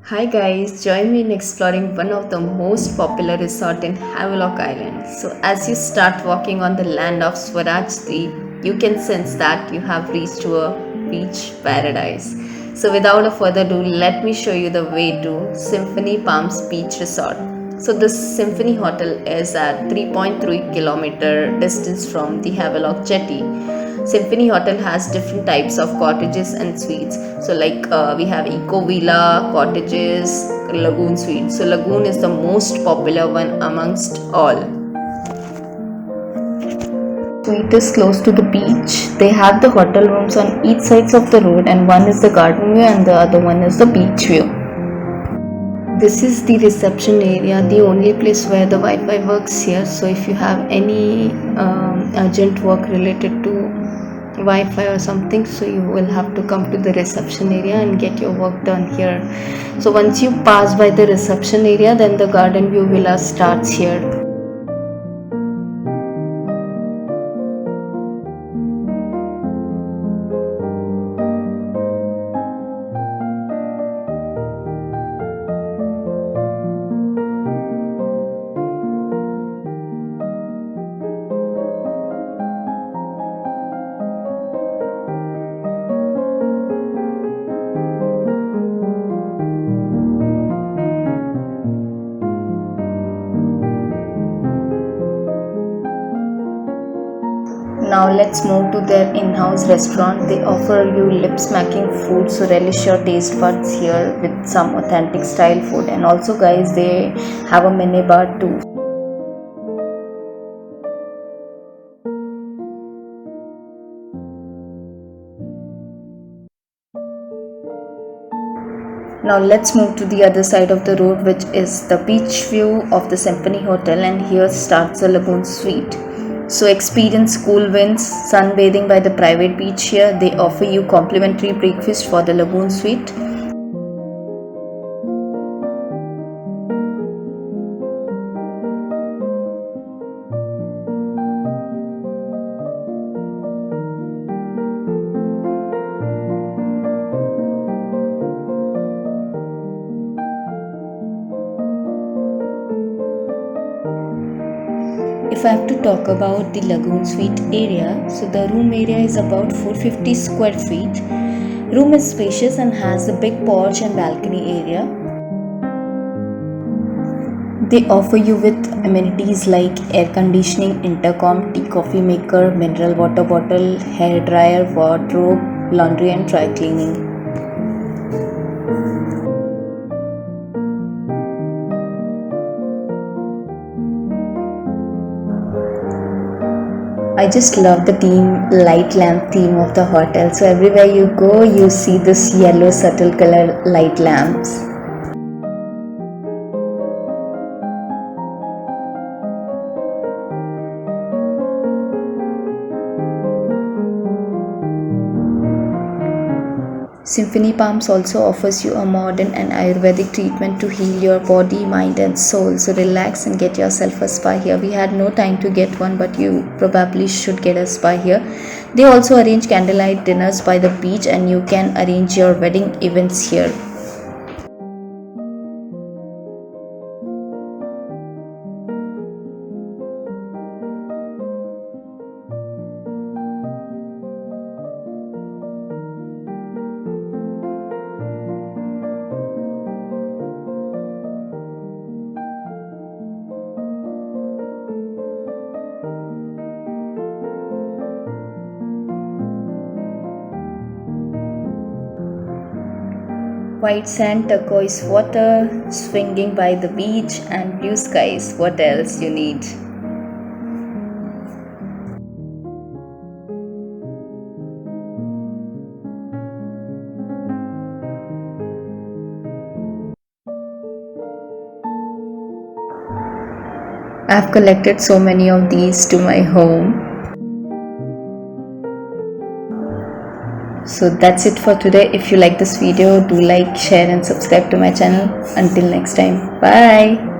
Hi guys, join me in exploring one of the most popular resort in Havelock Island. So as you start walking on the land of Swaraj Deep, you can sense that you have reached to a beach paradise. So without a further ado, let me show you the way to Symphony Palms Beach Resort. So this Symphony Hotel is at 3.3 kilometer distance from the Havelock Jetty. Symphony Hotel has different types of cottages and suites. So, we have Eco Villa, cottages, Lagoon Suite. So, Lagoon is the most popular one amongst all. Suite is close to the beach. They have the hotel rooms on each sides of the road, and one is the garden view, and the other one is the beach view. This is the reception area, the only place where the Wi-Fi works here. So, if you have any urgent work related to Wi-Fi or something, so you will have to come to the reception area and get your work done here. So once you pass by the reception area, then the garden view villa starts here. Now let's move to their in-house restaurant. They offer you lip-smacking food, so relish your taste buds here with some authentic style food. And also guys, they have a mini bar too. Now let's move to the other side of the road, which is the beach view of the Symphony Hotel, and here starts the Lagoon Suite. So experience cool winds, sunbathing by the private beach here. They offer you complimentary breakfast for the Lagoon Suite. If I have to talk about the Lagoon Suite area, so the room area is about 450 square feet. Room is spacious and has a big porch and balcony area. They offer you with amenities like air conditioning, intercom, tea coffee maker, mineral water bottle, hair dryer, wardrobe, laundry and dry cleaning. I just love the light lamp theme of the hotel. So everywhere you go, you see this yellow subtle color light lamps. Symphony Palms also offers you a modern and Ayurvedic treatment to heal your body, mind and soul. So relax and get yourself a spa here. We had no time to get one, but you probably should get a spa here. They also arrange candlelight dinners by the beach, and you can arrange your wedding events here. White sand, turquoise water, swinging by the beach and blue skies. What else you need? I've collected so many of these to my home. So that's it for today. If you like this video, do like, share and subscribe to my channel. Until next time, bye.